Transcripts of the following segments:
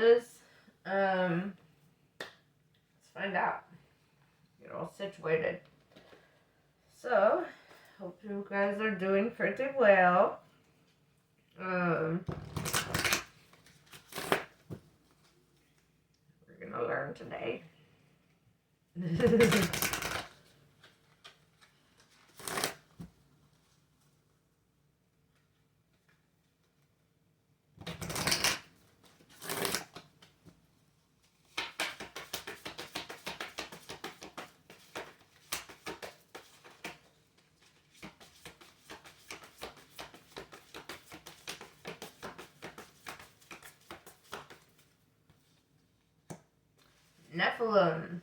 is. Let's find out. Get all situated. So, hope you guys are doing pretty well. We're gonna learn today. Nephilim.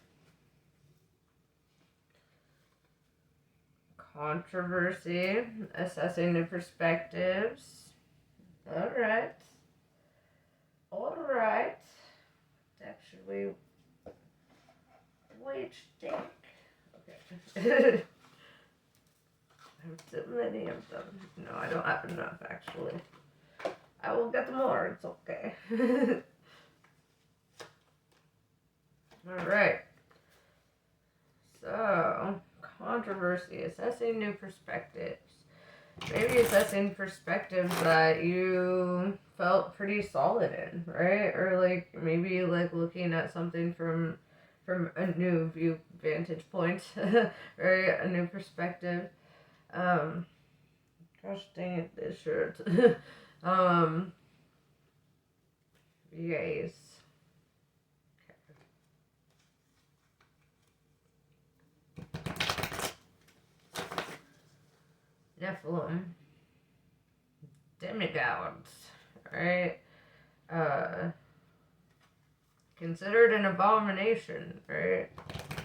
Controversy. Assessing the perspectives. Alright. Alright. Should we which deck? Okay. I have too many of them. No, I don't have enough actually. I will get more, it's okay. Alright. So, controversy, assessing new perspectives. Maybe assessing perspectives that you felt pretty solid in, right? Or like maybe like looking at something from a new vantage point, right? A new perspective. Gosh dang it, this shirt. Yes. Nephilim. Demigods, right? Considered an abomination, right?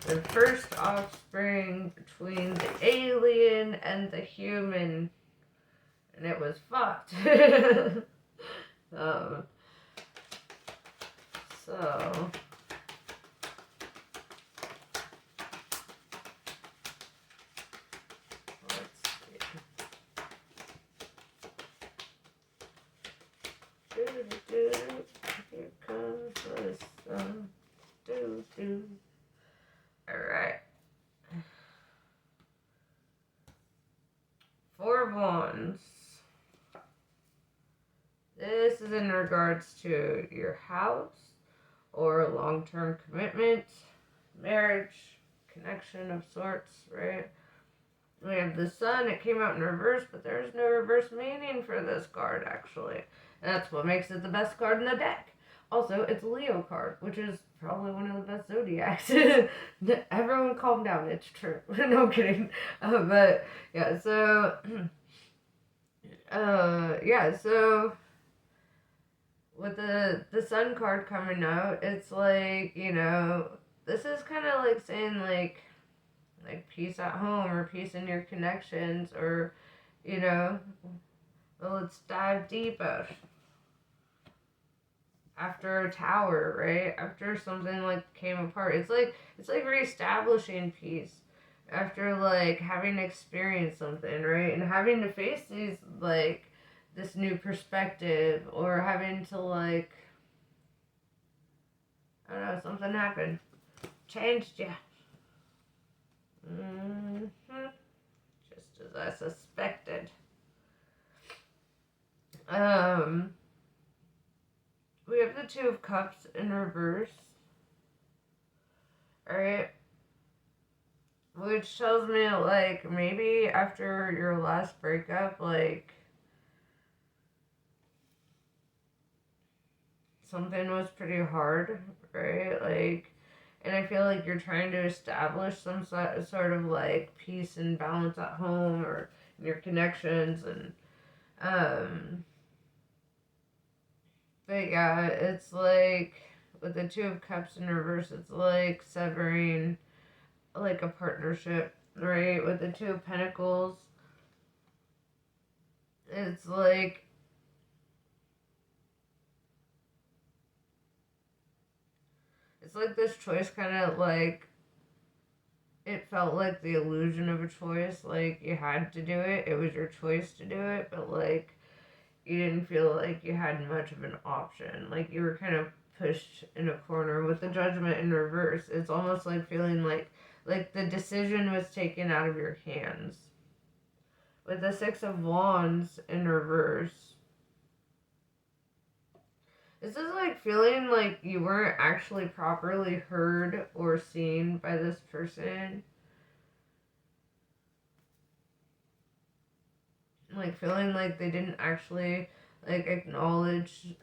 The first offspring between the alien and the human, and it was fucked. So here comes the sun. Alright. Four of Wands. This is in regards to your house or long-term commitment, marriage, connection of sorts, right? We have the sun. It came out in reverse, but there's no reverse meaning for this card, actually. That's what makes it the best card in the deck. Also, it's a Leo card, which is probably one of the best zodiacs. Everyone calm down, it's true. No I'm kidding. But, yeah, so... so... With the sun card coming out, it's like, you know... This is kind of like saying, like peace at home or peace in your connections or, you know, well, let's dive deeper. After a tower, right? After something like came apart, it's like reestablishing peace after like having experienced something, right? And having to face these like this new perspective or having to like, I don't know, something happened, changed you. Just as I suspected. We have the Two of Cups in reverse. Alright. Which tells me, like, maybe after your last breakup, like, something was pretty hard, right? Like, and I feel like you're trying to establish some sort of like peace and balance at home or in your connections and but yeah, it's like with the Two of Cups in reverse, it's like severing like a partnership, right? With the Two of Pentacles, it's like this choice kind of like, it felt like the illusion of a choice, like you had to do it, it was your choice to do it, but like you didn't feel like you had much of an option, like you were kind of pushed in a corner. With the Judgment in reverse, it's almost like feeling like the decision was taken out of your hands. With the Six of Wands in reverse, this is like feeling like you weren't actually properly heard or seen by this person. Like feeling like they didn't actually like acknowledge you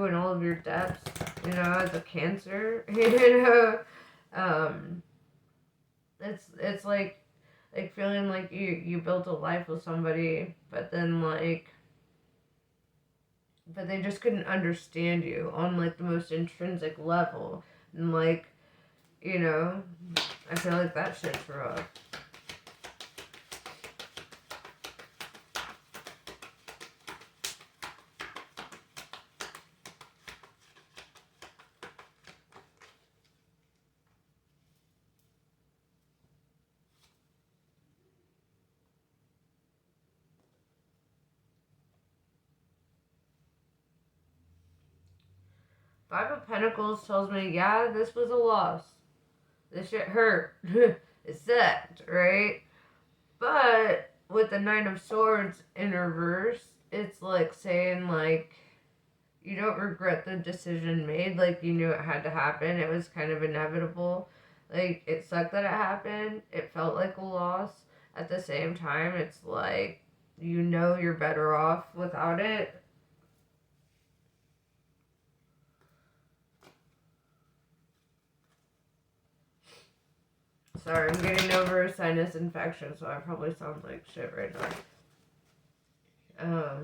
and all of your depths, you know, as a Cancer. You know, it's like feeling like you built a life with somebody, but then but they just couldn't understand you on like the most intrinsic level, and like, you know, I feel like that shit's rough. Five of Pentacles tells me, yeah, this was a loss. This shit hurt. It sucked, right? But with the Nine of Swords in reverse, it's like saying, like, you don't regret the decision made. Like, you knew it had to happen. It was kind of inevitable. Like, it sucked that it happened. It felt like a loss. At the same time, it's like, you know you're better off without it. Sorry, I'm getting over a sinus infection, so I probably sound like shit right now.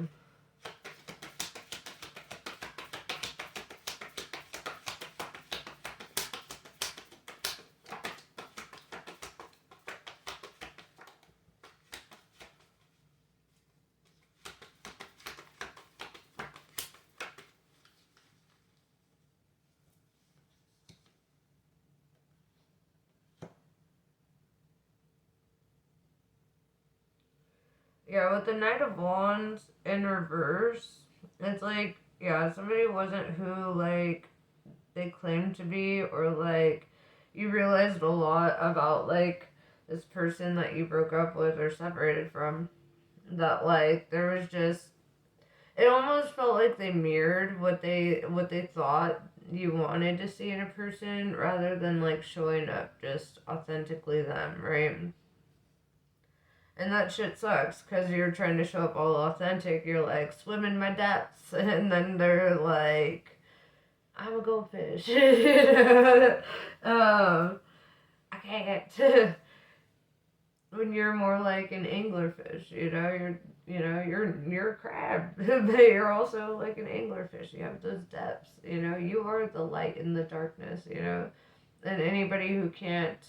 Yeah, with the Knight of Wands in reverse, it's like, yeah, somebody wasn't who, like, they claimed to be, or, like, you realized a lot about, like, this person that you broke up with or separated from, that, like, there was just, it almost felt like they mirrored what they thought you wanted to see in a person, rather than, like, showing up just authentically them, right? And that shit sucks, because you're trying to show up all authentic. You're like, swim in my depths. And then they're like, I'm a goldfish. I can't. When you're more like an anglerfish, you're a crab. But you're also like an anglerfish. You have those depths. You are the light in the darkness, And anybody who can't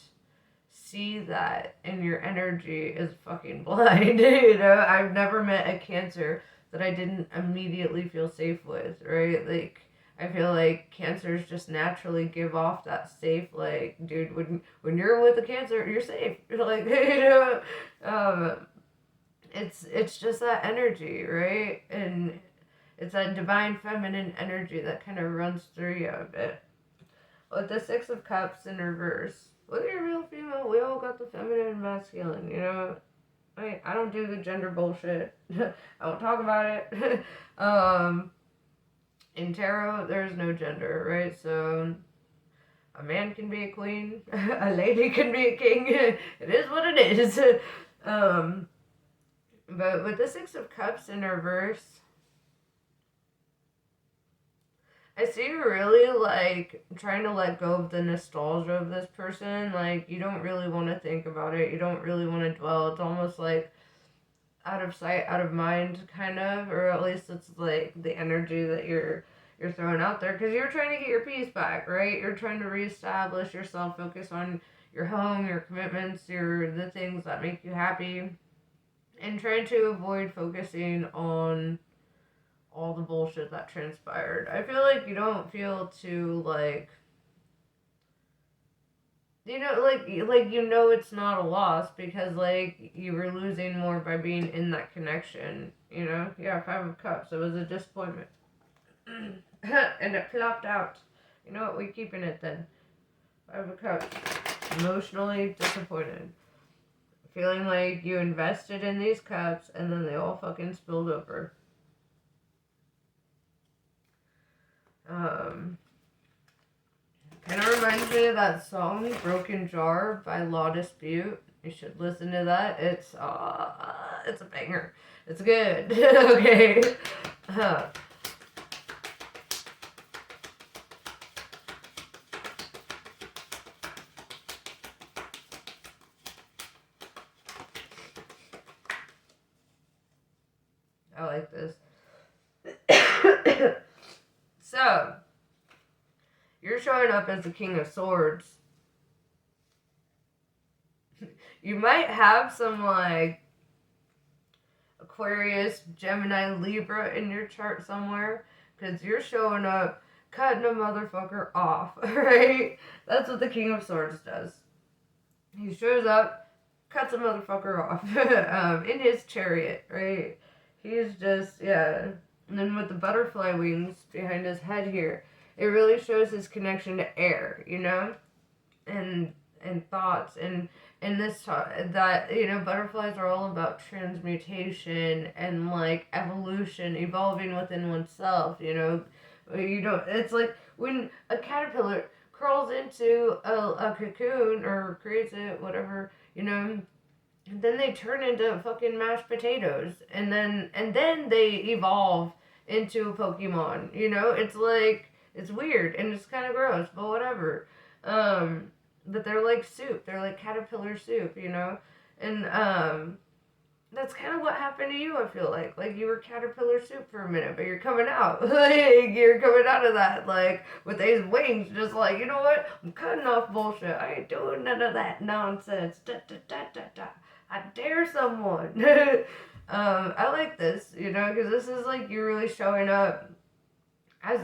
see that in your energy is fucking blind. I've never met a Cancer that I didn't immediately feel safe with, right? Like, I feel like Cancers just naturally give off that safe, like, dude, when you're with a Cancer, you're safe. Like, it's just that energy, right? And it's that divine feminine energy that kind of runs through you a bit. With the Six of Cups in reverse, whether you're male or female, we all got the feminine and masculine, I don't do the gender bullshit. I don't talk about it. In tarot, there's no gender, right? So, a man can be a queen, a lady can be a king. It is what it is. But with the Six of Cups in reverse, I see you really, like, trying to let go of the nostalgia of this person. Like, you don't really want to think about it. You don't really want to dwell. It's almost like out of sight, out of mind, kind of. Or at least it's, like, the energy that you're throwing out there. Because you're trying to get your peace back, right? You're trying to reestablish yourself, focus on your home, your commitments, the things that make you happy. And trying to avoid focusing on all the bullshit that transpired. I feel like you don't feel too, like, it's not a loss, because, like, you were losing more by being in that connection, Yeah, Five of Cups, it was a disappointment. And it flopped out. You know what? We're keeping it then. 5 of Cups. Emotionally disappointed. Feeling like you invested in these cups and then they all fucking spilled over. Kind of reminds me of that song "Broken Jar" by Law Dispute. You should listen to that. It's a banger. It's good. Okay. I like this. So, you're showing up as the King of Swords. You might have some, like, Aquarius, Gemini, Libra in your chart somewhere, because you're showing up cutting a motherfucker off, right? That's what the King of Swords does. He shows up, cuts a motherfucker off in his chariot, right? He's just, yeah. And then with the butterfly wings behind his head here, it really shows his connection to air, you know? And thoughts and this that, you know, butterflies are all about transmutation and like evolution, evolving within oneself, you know. You don't, it's like when a caterpillar crawls into a cocoon or creates it, whatever, you know, then they turn into fucking mashed potatoes and then they evolve into a Pokemon, you know. It's like, it's weird and it's kind of gross, but whatever. But they're like soup. They're like caterpillar soup, you know? And that's kind of what happened to you, I feel like. Like, you were caterpillar soup for a minute, but you're coming out. Like, you're coming out of that, like, with these wings, just like, you know what? I'm cutting off bullshit. I ain't doing none of that nonsense. Da, da, da, da, da. I dare someone. I like this, you know, because this is like you're really showing up as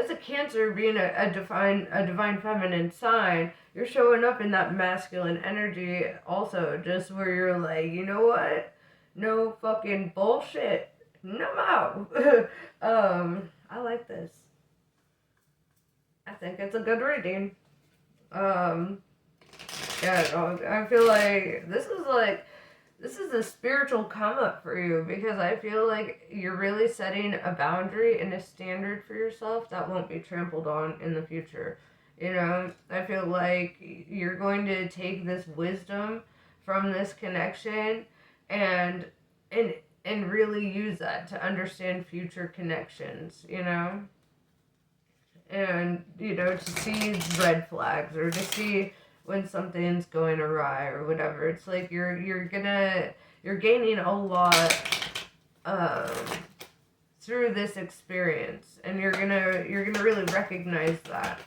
a Cancer, being a divine feminine sign. You're showing up in that masculine energy also, just where you're like, you know what? No fucking bullshit. No more. I like this. I think it's a good reading. Yeah, I feel like this is a spiritual come up for you, because I feel like you're really setting a boundary and a standard for yourself that won't be trampled on in the future. You know, I feel like you're going to take this wisdom from this connection and and really use that to understand future connections, you know? And, you know, to see red flags or to see when something's going awry or whatever. It's like you're gaining a lot through this experience, and you're gonna really recognize that,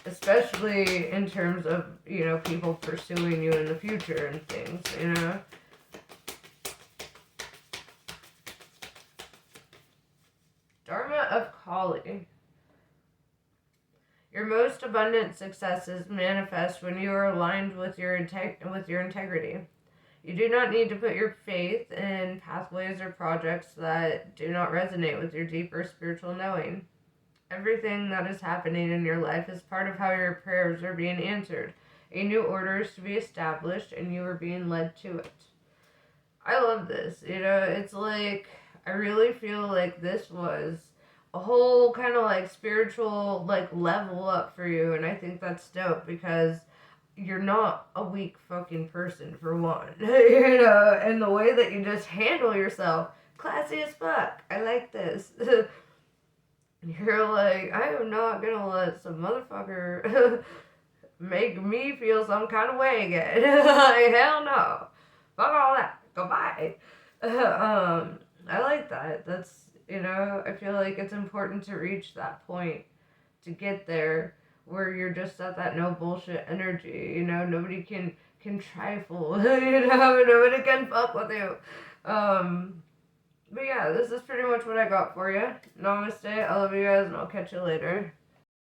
especially in terms of, you know, people pursuing you in the future and things, you know. Dharma of Kali. Your most abundant successes manifest when you are aligned with your integrity. You do not need to put your faith in pathways or projects that do not resonate with your deeper spiritual knowing. Everything that is happening in your life is part of how your prayers are being answered. A new order is to be established, and you are being led to it. I love this. You know, it's like, I really feel like this was a whole kind of like spiritual like level up for you, and I think that's dope, because you're not a weak fucking person, for one. You know, and the way that you just handle yourself, classy as fuck. I like this. You're like, I am not gonna let some motherfucker make me feel some kind of way again. Like, hell no. Fuck all that. Goodbye. I like that. That's, you know, I feel like it's important to reach that point, to get there, where you're just at that no bullshit energy. You know, nobody can trifle. You know, nobody can fuck with you. But yeah, this is pretty much what I got for you. Namaste. I love you guys, and I'll catch you later.